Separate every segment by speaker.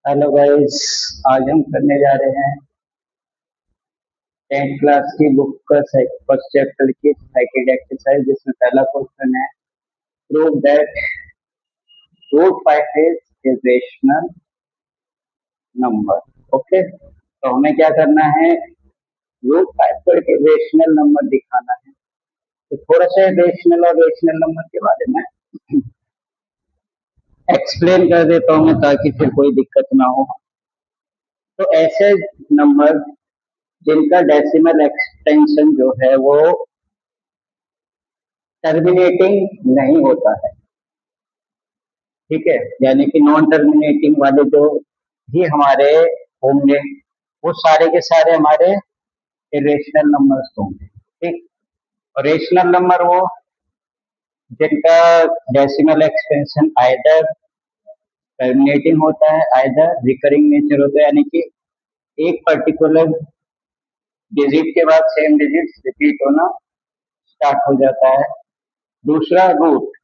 Speaker 1: Hello guys. आज हम करने जा रहे हैं 10th क्लास की बुक का फर्स्ट चैप्टर की सेकंड एक्सरसाइज, जिसमें पहला क्वेश्चन है prove that root 5 is a rational number. Okay, तो हमें क्या करना है, रूट 5 को एक रेशनल नंबर दिखाना है। तो थोड़ा सा रेशनल और रेशनल नंबर के बारे में एक्सप्लेन कर देता हूँ मैं, ताकि फिर कोई दिक्कत ना हो। तो ऐसे नंबर जिनका डेसिमल एक्सटेंशन जो है वो टर्मिनेटिंग नहीं होता है, ठीक है, यानी कि नॉन टर्मिनेटिंग वाले जो भी हमारे होंगे वो सारे के सारे हमारे इरेशनल नंबर्स होंगे। ठीक, और रेशनल नंबर वो जिनका डेसिमल एक्सटेंशन आइदर टर्मिनेटिंग होता है, आइदर रिकरिंग नेचर होता है, यानी कि एक पर्टिकुलर डिजिट के बाद सेम डिजिट रिपीट होना स्टार्ट हो जाता है। दूसरा रूट,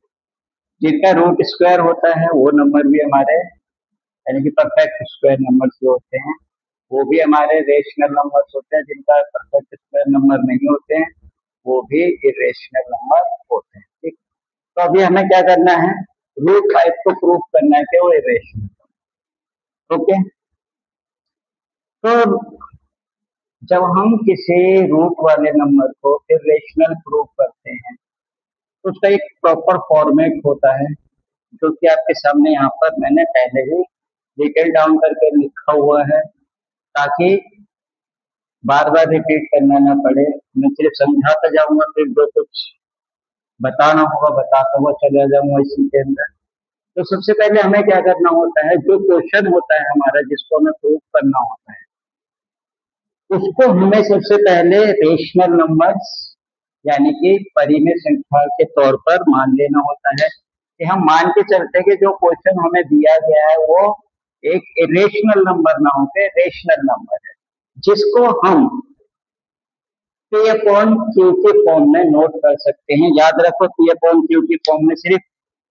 Speaker 1: जिनका रूट स्क्वायर होता है वो नंबर भी हमारे, यानी कि परफेक्ट स्क्वायर नंबर जो होते हैं वो भी हमारे रेशनल नंबर्स होते हैं। जिनका परफेक्ट स्क्वायर नंबर नहीं होते हैं वो भी इरेशनल नंबर होते हैं। ठीक, तो अभी हमें क्या करना है, रूट 5 को प्रूव करना है कि वो इरेशनल। ओके, तो जब हम किसी रूट वाले नंबर को इरेशनल प्रूव करते हैं तो उसका एक प्रॉपर फॉर्मेट होता है, जो कि आपके सामने यहाँ पर मैंने पहले ही डिटेल डाउन करके लिखा हुआ है, ताकि बार बार रिपीट करना ना पड़े। मैं सिर्फ समझाता जाऊंगा, फिर जो कुछ बताना होगा बताता हुआ चला जाऊंगा इसी के अंदर। तो सबसे पहले हमें क्या करना होता है, जो क्वेश्चन होता है हमारा जिसको हमें प्रूव करना होता है, उसको हमें सबसे पहले रेशनल नंबर्स यानी कि परिमेय संख्या के तौर पर मान लेना होता है। कि हम मान के चलते हैं कि जो क्वेश्चन हमें दिया गया है वो एक इरेशनल नंबर ना होकर रेशनल नंबर है, जिसको हम पी अपॉन क्यू के फॉर्म में नोट कर सकते हैं। याद रखो, पी अपॉन क्यू की फॉर्म में सिर्फ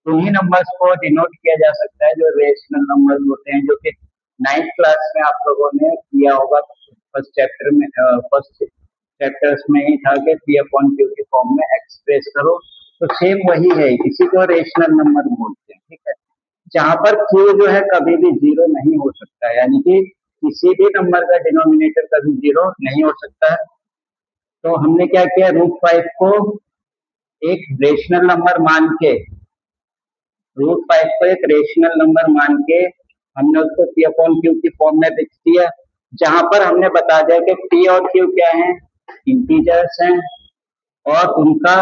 Speaker 1: उन्हीं नंबर्स को डिनोट किया जा सकता है जो रेशनल नंबर्स होते हैं, जो कि 9th क्लास में आप लोगों ने किया होगा। फर्स्ट चैप्टर में फर्स्ट चैप्टर्स में ही था कि पी अपॉन क्यू की फॉर्म में एक्सप्रेस करो। तो सेम वही है, इसी को रेशनल नंबर बोलते हैं। ठीक है, जहां पर क्यू जो है कभी भी जीरो नहीं हो सकता है, यानी कि किसी भी नंबर का डिनोमिनेटर कभी जीरो नहीं हो सकता है। तो हमने क्या किया, रूट 5 को एक रेशनल नंबर मान के, रूट 5 को एक रेशनल नंबर मान के हमने उसको पी अपॉन क्यू की फॉर्म में लिख दिया, जहां पर हमने बता दिया कि पी और क्यू क्या है, इंटीजर्स हैं, और उनका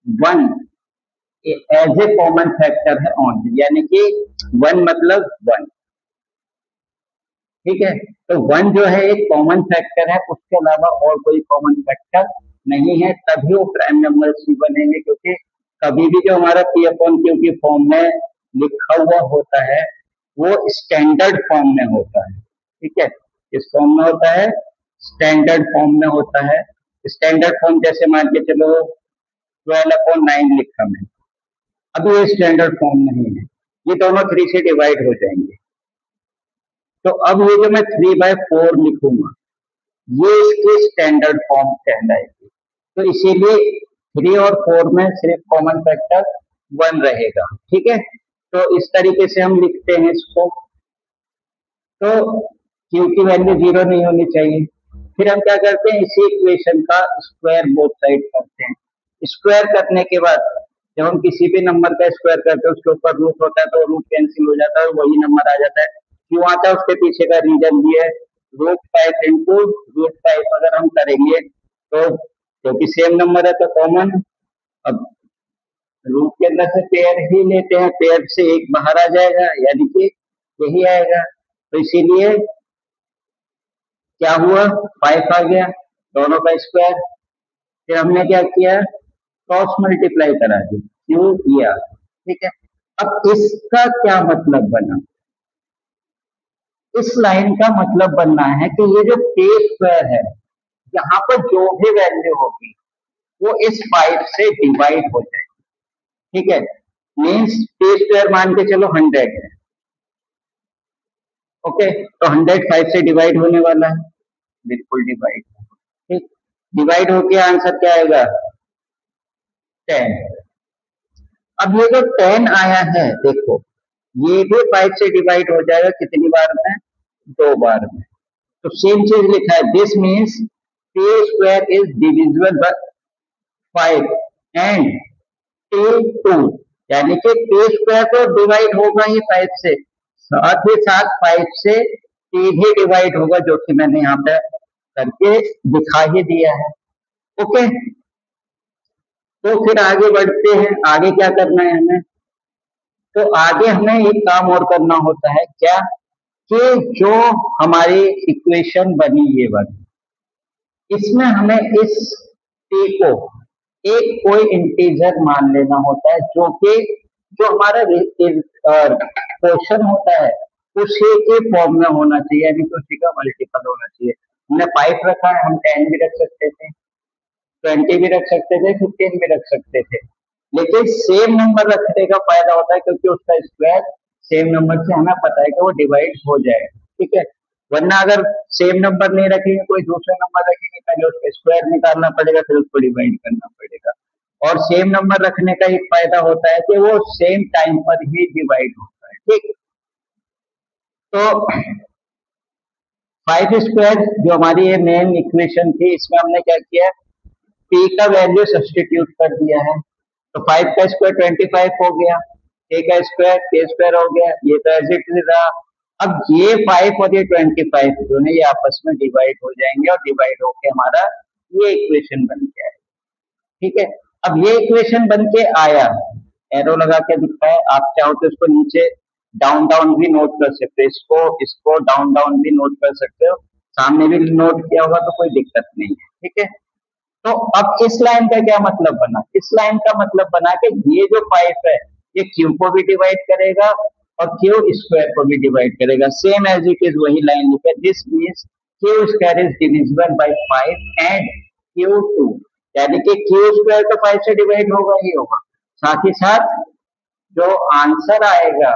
Speaker 1: one as a common factor है ऑन, यानी कि वन मतलब वन। ठीक है, तो वन जो है एक कॉमन फैक्टर है, उसके अलावा और कोई कॉमन फैक्टर नहीं है, तभी वो प्राइम नंबर्स भी बनेंगे। क्योंकि कभी भी जो हमारा पी अपॉन क्यू की फॉर्म में लिखा हुआ होता है वो स्टैंडर्ड फॉर्म में होता है। ठीक है, किस फॉर्म में होता है, स्टैंडर्ड फॉर्म में होता है। स्टैंडर्ड फॉर्म जैसे मान के चलो 12/9 लिखा मैं, अब ये स्टैंडर्ड फॉर्म नहीं है, ये दोनों 3 से डिवाइड हो जाएंगे। तो अब ये जो मैं 3/4 लिखूंगा ये इसकी स्टैंडर्ड फॉर्म कहलाएगी। तो इसीलिए 3 और 4 में सिर्फ कॉमन फैक्टर 1 रहेगा। ठीक है, तो इस तरीके से हम लिखते हैं इसको। तो क्यू की वैल्यू जीरो नहीं होनी चाहिए। फिर हम क्या करते हैं, इसी इक्वेशन का स्क्वायर बोथ साइड करते हैं। स्क्वायर करने के बाद जब हम किसी भी नंबर का स्क्वायर करते हैं उसके ऊपर रूट होता है, तो रूट कैंसिल हो जाता है और वही नंबर आ जाता है। क्यों आता है, उसके पीछे का रीजन भी है। रूट 5 इंटू रूट 5 अगर हम करेंगे तो क्योंकि सेम नंबर है तो कॉमन, अब रूट के अंदर से पेयर ही लेते हैं, पेयर से एक बाहर आ जाएगा, यानी कि यही आएगा। तो इसीलिए क्या हुआ, 5 आ गया, दोनों का स्क्वायर। फिर हमने क्या किया, क्रॉस मल्टीप्लाई करा दी, क्यू ई आर। ठीक है, अब इसका क्या मतलब बना, इस लाइन का मतलब बनना है कि ये जो के स्क्वायर है, यहाँ पर जो भी वैल्यू होगी वो इस 5 से डिवाइड हो जाएगी। ठीक है, मीन्स के स्क्वायर मान के चलो 100 है, ओके, तो 100 5 से डिवाइड होने वाला है, बिल्कुल डिवाइड। ठीक, डिवाइड होके आंसर क्या आएगा? 10। अब ये जो 10 आया है, देखो ये भी 5 से डिवाइड हो जाएगा कितनी बार में? 2 बार में। तो सेम चीज लिखा है, this means p square is divisible by 5 and p 2, यानी कि p स्क्वायर तो डिवाइड होगा ही 5 से, साथ ही साथ 5 से p भी डिवाइड होगा, जो कि मैंने यहाँ पे करके दिखा ही दिया है। ओके, तो फिर आगे बढ़ते हैं, आगे क्या करना है हमें? तो आगे हमें एक काम और करना होता है, क्या कि जो हमारी इक्वेशन बनी ये वाली, इसमें हमें इस p को एक कोई इंटीजर मान लेना होता है, जो कि जो हमारा क्वेश्चन होता है उसी के फॉर्म में होना चाहिए, यानी कि उसी का मल्टीपल होना चाहिए। हमने 5 रखा है, हम 10 भी रख सकते थे, 20 भी रख सकते थे, 15 भी रख सकते थे, लेकिन सेम नंबर रखने का फायदा होता है, क्योंकि उसका स्क्वायर सेम नंबर से हमें पता है कि वो डिवाइड हो जाएगा। ठीक है, वरना अगर सेम नंबर नहीं रखेंगे, कोई दूसरा नंबर रखेंगे, पहले उसका स्क्वायर निकालना पड़ेगा, फिर उसको डिवाइड करना पड़ेगा। और सेम नंबर रखने का एक फायदा होता है कि वो सेम टाइम पर ही डिवाइड होता है। ठीक, तो 5 स्क्वायर जो हमारी ये मेन इक्वेशन थी, इसमें हमने क्या किया, p का वैल्यू सब्सटीट्यूट कर दिया है, तो 5 का स्क्वायर 25 हो गया, a का स्क्वायर k स्क्वायर हो गया, ये तो एज इट इज रहा। अब ये 5 और ये 25 जो है ये आपस में डिवाइड हो जाएंगे, और डिवाइड होके हमारा ये इक्वेशन बन गया है। ठीक है, अब ये इक्वेशन बन के आया, एरो लगा के दिखा है, आप चाहो तो इसको नीचे डाउन डाउन भी नोट कर सकते हो, इसको इसको डाउन डाउन भी नोट कर सकते हो, सामने भी नोट किया होगा तो कोई दिक्कत नहीं है। ठीक है, तो अब इस लाइन का क्या मतलब बना? इस लाइन का मतलब बना कि ये जो 5 है ये क्यू को भी डिवाइड करेगा और क्यू स्क्वायर को भी डिवाइड करेगा, सेम एज इट इज वही लाइन लिखा, this means Q square is divisible by 5 and Q2, यानी कि क्यू स्क्वायर तो 5 से डिवाइड होगा ही होगा, साथ ही साथ जो आंसर आएगा,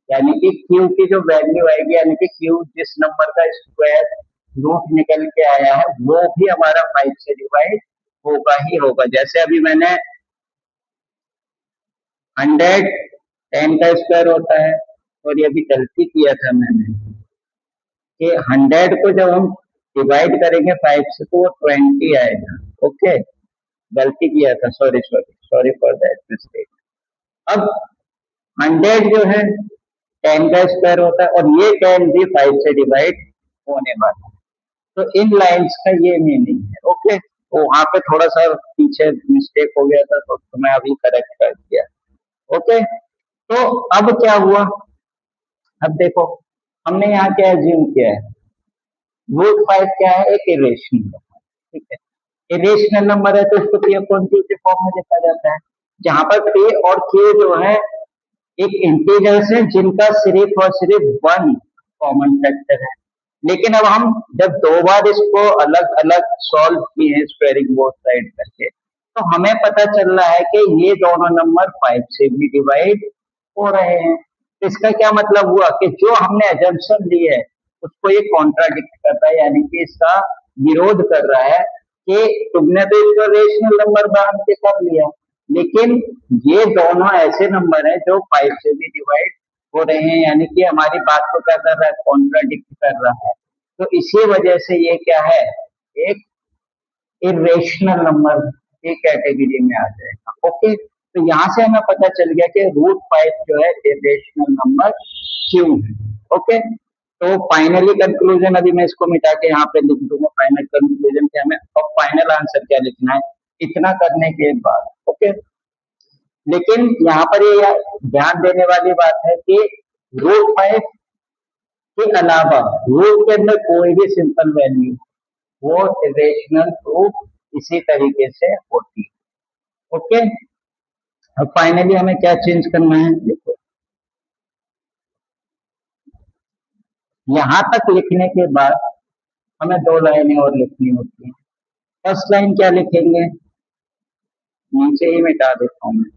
Speaker 1: यानी कि क्यू की जो वैल्यू आएगी, यानी कि क्यू जिस नंबर का स्क्वायर रूट निकल के आया है वो भी हमारा 5 से डिवाइड होगा ही होगा। जैसे अभी मैंने 110 का स्क्वायर होता है, और ये भी गलती किया था मैंने कि 100 को जब हम डिवाइड करेंगे 5 से तो वो 20 आएगा। ओके, गलती किया था, sorry sorry sorry for that mistake. अब 100 जो है 10 का स्क्वायर होता है, और ये 10 भी 5 से डिवाइड होने वाला है। तो इन लाइंस का ये मीनिंग है। ओके, तो वहां पे थोड़ा सा पीछे मिस्टेक हो गया था, तो मैं अभी करेक्ट कर दिया। ओके, तो अब क्या हुआ? अब देखो, हमने यहाँ क्या एज्यूम किया है, रूट 5 क्या है? एक इरेशनल नंबर। ठीक है, इरेशनल नंबर है तो इसको पी अपॉन क्यू के फॉर्म में लिखा जाता है, जहां पर p और q जो है एक इंटीजर्स है जिनका सिर्फ और सिर्फ वन कॉमन फैक्टर है। लेकिन अब हम जब 2 बार इसको अलग अलग सॉल्व किए हैं स्क्वायरिंग बोथ साइड करके, तो हमें पता चल रहा है कि ये दोनों नंबर 5 से भी डिवाइड हो रहे हैं। तो इसका क्या मतलब हुआ कि जो हमने एजम्पशन ली है उसको ये कॉन्ट्राडिक्ट करता है, यानी कि इसका विरोध कर रहा है कि तुमने तो इसको रेशनल नंबर मान के कर लिया, लेकिन ये दोनों ऐसे नंबर हैं जो 5 से भी डिवाइड हो रहे हैं, यानी कि हमारी बात को क्या कर रहा है? कॉन्ट्राडिक्ट कर रहा है। तो इसी वजह से ये क्या है? एक इरेशनल नंबर की कैटेगरी में आ जाएगा। ओके, तो यहाँ से हमें पता चल गया कि रूट 5 जो है इरेशनल नंबर क्यों है। ओके, तो फाइनली कंक्लूजन अभी मैं इसको मिटा के यहाँ पे लिख दूंगा, फाइनल कंक्लूजन क्या, हमें और फाइनल आंसर क्या लिखना है इतना करने के बाद। ओके, लेकिन यहाँ पर ये ध्यान देने वाली बात है कि रूट 5 के अलावा रूट के अंदर कोई भी सिंपल वैल्यू वो इरेशनल प्रूफ इसी तरीके से होती है। ओके, अब फाइनली हमें क्या चेंज करना है? देखो, यहां तक लिखने के बाद हमें 2 लाइनें और लिखनी होती हैं। फर्स्ट लाइन क्या लिखेंगे? नीचे ही मिटा देता हूं मैं।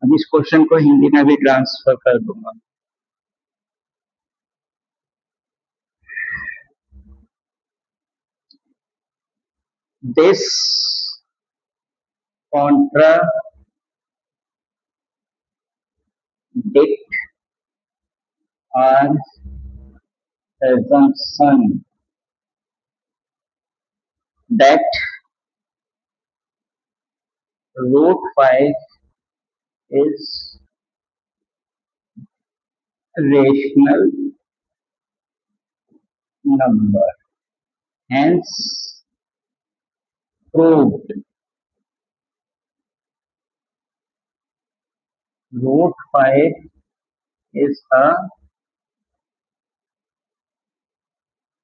Speaker 1: अब इस क्वेश्चन को हिंदी में भी ट्रांसफर कर दूंगा। This contradict our assumption that root 5 is rational number, hence proved root 5 is a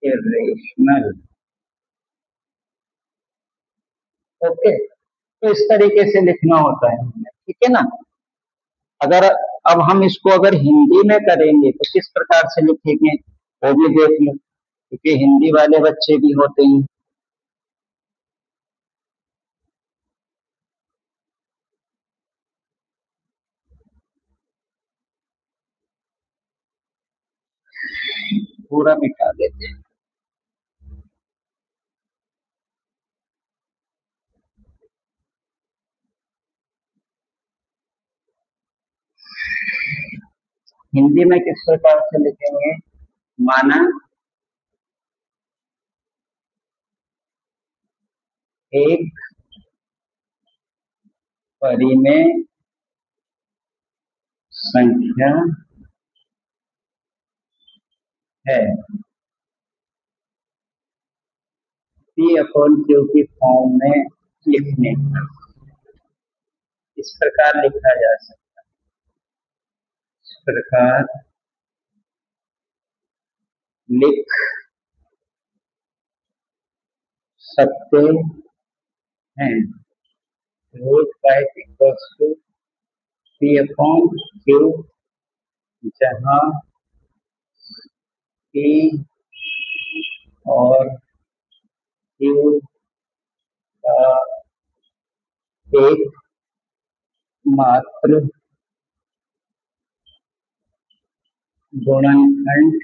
Speaker 1: irrational। Okay, तो इस तरीके से लिखना होता है, ठीक है ना। अगर अब हम इसको अगर हिंदी में करेंगे तो किस प्रकार से लिखेंगे वो भी देख लो, क्योंकि हिंदी वाले बच्चे भी होते हैं। पूरा मिटा देते हैं। हिंदी में किस प्रकार से लिखेंगे, माना एक परिमेय संख्या है, पी अपॉन क्यू की फॉर्म में लिखने का इस प्रकार लिखा जा सकता है। इस प्रकार लिख सकते हैं, root 5 equals to P upon Q, जहां पी और क्यू का एक मात्र गुणनखंड